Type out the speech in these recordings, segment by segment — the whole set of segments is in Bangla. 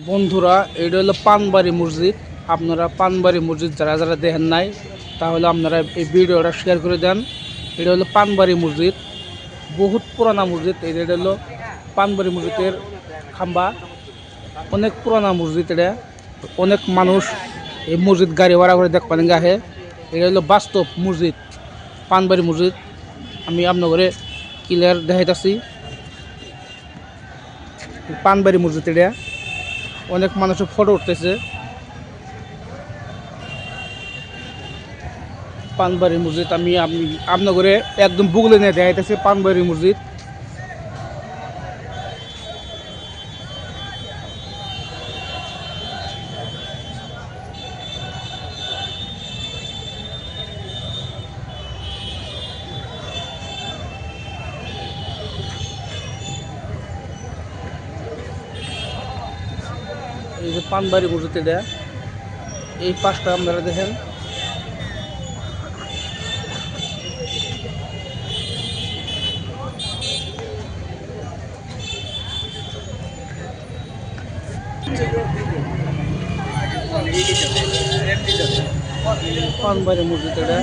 বন্ধুরা, এটা হলো পানবাড়ি মসজিদ। আপনারা পানবাড়ি মসজিদ যারা যারা দেখেন নাই, তাহলে আপনারা এই ভিডিওটা শেয়ার করে দেন। এটা হলো পানবাড়ি মসজিদ, বহুত পুরানা মসজিদ। এটা হলো পানবাড়ি মসজিদের খাম্বা, অনেক পুরানা মসজিদ। এটা অনেক মানুষ এই মসজিদ গাড়ি ভাড়া করে দেখবেন আহে। এটা হলো বাস্তব মসজিদ, পানবাড়ি মসজিদ। আমি আপনাদের ক্লিয়ার দেখাইতেছি পানবাড়ি মসজিদ। এটা অনেক মানুষের ফটো উঠতেছে। পানবাড়ি মসজিদ আমি আপনাদের একদম বুগলে নিয়ে দেখাইতেছি পানবাড়ি মসজিদ। এই যে পানবাড়ি মসজিদ, এটা এই পাশটা আপনারা দেখেন। পানবাড়ি মসজিদ এটা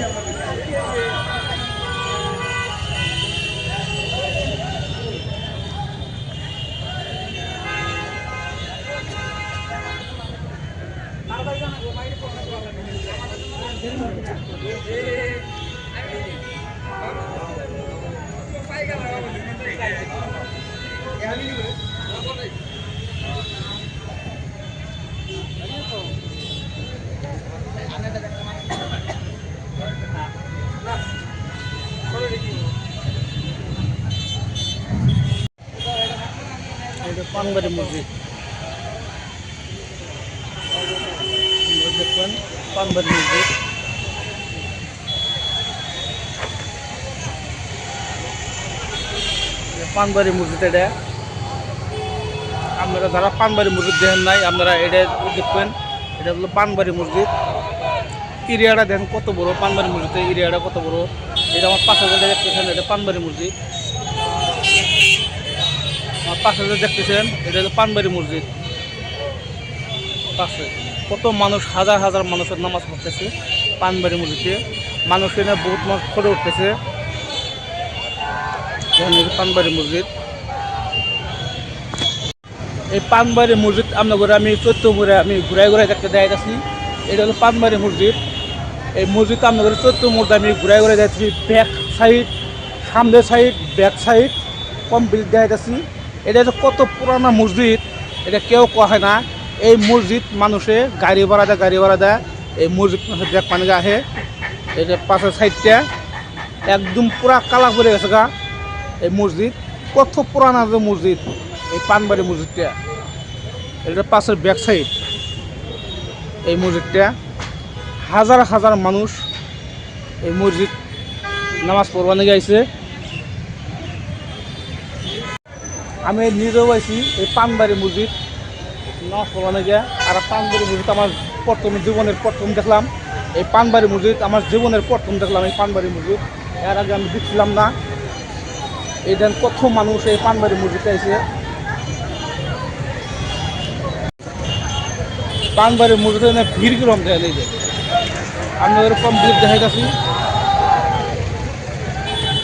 পানবাড়ি মসজিদ দেখবেন। পানবাড়ি মসজিদ পানবাড়ি মসজিদ এটা আপনারা যারা পানবাড়ি মসজিদ দেখেন নাই, আপনারা এটা দেখবেন। এটা হলো পানবাড়ি মসজিদ। এরিয়াটা দেখেন কত বড়, পানবাড়ি মসজিদের এরিয়াটা কত বড়। এটা আমার পাশে যে দেখতেছেন, এটা পানবাড়ি মসজিদ। আমার পাশে যে দেখতেছেন, এটা হলো পানবাড়ি মসজিদ। পাশে কত মানুষ, হাজার হাজার মানুষের নামাজ পড়তেছে পানবাড়ি মসজিদে। মানুষ এনে বহুত মানুষ ফটো উঠতেছে। পানবাড়ি মসজিদ, এই পানবাড়ি মসজিদ আপনার আমি চৈত্যপুরে আমি ঘুরাই ঘুরাই দেখতে দেখাইতেছি। এটা হলো পানবাড়ি মসজিদ। এই মসজিদ আপনাদের চৈত্যপুরে আমি ঘুরাই ঘুরাই যাচ্ছি। ব্যাক সাইড, সামনের সাইড, ব্যাক সাইড কমপ্লিট দেখাইতেছি। এটা যে কত পুরানা মসজিদ এটা কেউ কয় না। এই মসজিদ মানুষে গাড়ি ভাড়া দেয়। এই মসজিদ মানুষের দেখ পানি আহে। এটা পাশের সাইডটা একদম পুরা কালা পড়ে গেছে গা। এই মসজিদ কত পুরানা যে মসজিদ, এই পানবাড়ি মসজিদটা। এটা পাশের ব্যাক সাইড এই মসজিদটা। হাজার হাজার মানুষ এই মসজিদ নামাজ পড়বানে গাইছে। আমি নিজেও আইছি এই পানবাড়ি মসজিদ নামাজ পড়বানে গিয়া। আর পানবাড়ি মসজিদ আমার জীবনের প্রথম দেখলাম। এই পানবাড়ি মসজিদ আমার জীবনের প্রথম দেখলাম। এই পানবাড়ি মসজিদ এর আগে আমি দেখছিলাম না। এই দেন কত মানুষ এই পানবাড়ি মসজিদে আইছে। পানবাড়ি মসজিদে ভিড় কিরম দেয় এই যে আপনাদের কম ভিড় দেখাই গেছি।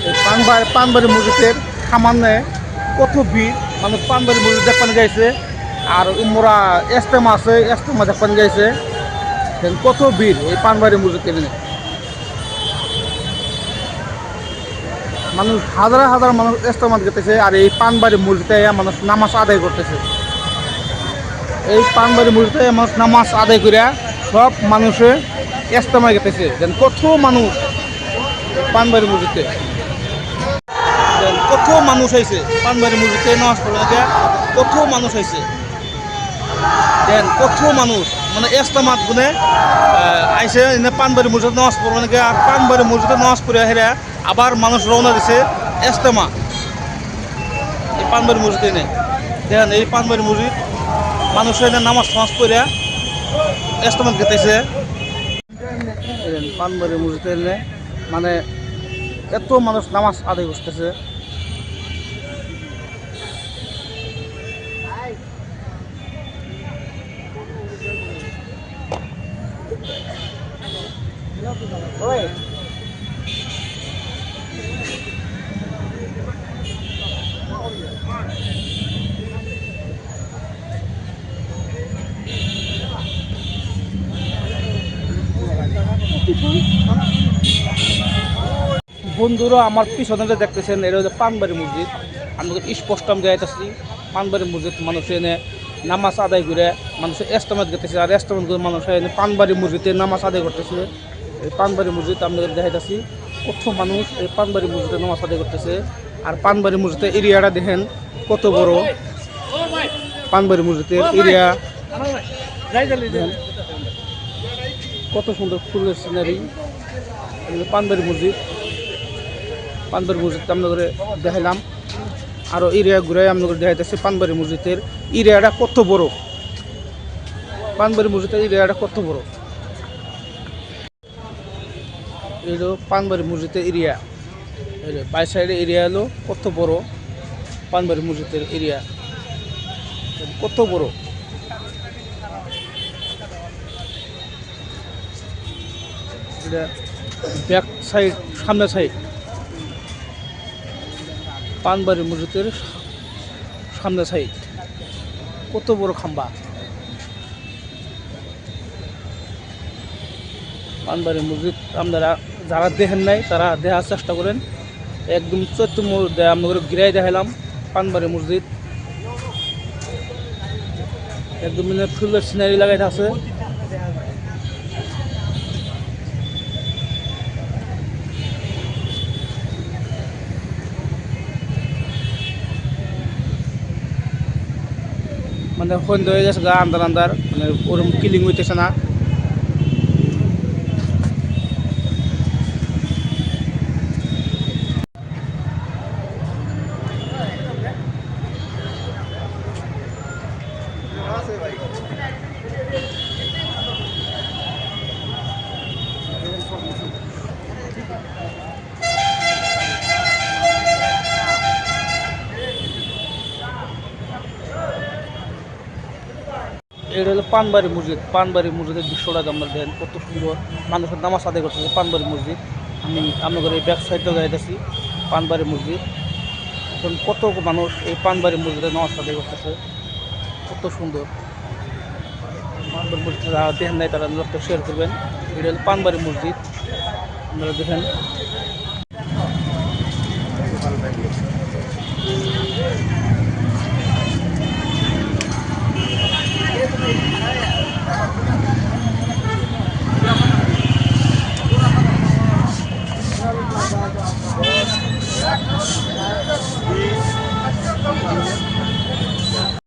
এই পানবাড়ি মসজিদের সামান্যে কত ভিড় মানুষ পানবাড়ি মসজিদ দেখতে গাইছে। আর মোরা এস্তেমা আছে, এস্তেমা দেখতে গাইছে। কত ভিড় এই পানবাড়ি মসজিদে। মানুষ হাজার হাজার মানুষ ইস্তেমাত করতেছে। আর এই পানবাড়ি মসজিদে মানুষ নামাজ আদায় করতেছে। এই পানবাড়ি মসজিদে মানুষ নামাজ আদায় করে সব মানুষে ইস্তেমায় গেতেছে। কত মানুষ পানবাড়ি মসজিদে, কত মানুষ আইছে পানবাড়ি মসজিদে নামাজ পড়তে। কত মানুষ আইছে দেন, কত মানুষ মানে ইস্তেমাত গুনে আইসে পানবাড়ি মসজিদে নামাজ পড়বে। আর পানবাড়ি মসজিদে নামাজ পড়ে হেরা আবার মানুষ রওনা দিছে ইস্তেমা এই পানবাড়ি মসজিদে এনে। দেখেন এই পানবাড়ি মসজিদ মানুষ এনে নামাজ পড়ে ইস্তেমাত গেতেছে। পানবাড়ি মসজিদে এনে মানে এত মানুষ নামাজ আদায় করতেছে। বন্ধুরা আমার পিছনে যে দেখতেছেন এটা হচ্ছে পানবাড়ি মসজিদ। আমাদের স্পষ্ট আমি যাইতেছি পানবাড়ি মসজিদ। মানুষ এনে নামাজ আদায় করে মানুষের এস্তেমাত করতেছে, আর এস্তেমাত করে মানুষ এনে পানবাড়ি মসজিদে নামাজ আদায় করতেছে। এই পানবাড়ি মসজিদ আপনাদের দেখাইতেছি কত মানুষ এই পানবাড়ি মসজিদে নামাজ আদায় করতেছে। আর পানবাড়ি মসজিদের এরিয়াটা দেখেন কত বড়। পানবাড়ি মসজিদের এরিয়া কত সুন্দর ফুলের সিনারি। পানবাড়ি মসজিদ, পানবাড়ি মসজিদ আপনাদের দেখাইলাম। আরও এরিয়া ঘুরে আপনাদের দেখাইতেছে পানবাড়ি মসজিদের এরিয়াটা কত বড়। পানবাড়ি মসজিদের এরিয়াটা কত বড়। এই হলো পানবাড়ি মসজিদের এরিয়া, বাই সাইডের এরিয়া হলো কত বড়। পানবাড়ি মসজিদের এরিয়া কত বড়। এটা ব্যাক সাইড, সামনে সাইড পানবাড়ি মসজিদের সামনে সাইড কত বড় খাম্বা। পানবাড়ি মসজিদ আপনারা যারা দেখেন নাই তারা দেখার চেষ্টা করেন। একদম চৈত্র মধ্যে আপনাদের গিরাই দেখালাম পানবাড়ি মসজিদ। একদম ফুলের সিনারি লাগাইতে আছে। মানে সন্ধ্যা হয়ে গেছে গা, আন্দার আন্দার, মানে ওরকম কিলিং হইতেছে না। এটা হলো পানবাড়ি মসজিদ। পানবাড়ি মসজিদের দৃশ্যটা আমরা দেখেন কত সুন্দর। মানুষের নামাজ আদায় করতেছে পানবাড়ি মসজিদ। আমি আপনাদের এই ব্যাক সাইডে যাইতেছি পানবাড়ি মসজিদ। এখন কত মানুষ এই পানবাড়ি মসজিদে নামাজ আদায় করতেছে, কত সুন্দর। পানবাড়ি মসজিদ যারা দেখেন নাই তারা লোকটা শেয়ার করবেন। এটা হলো পানবাড়ি মসজিদ, আপনারা দেখেন।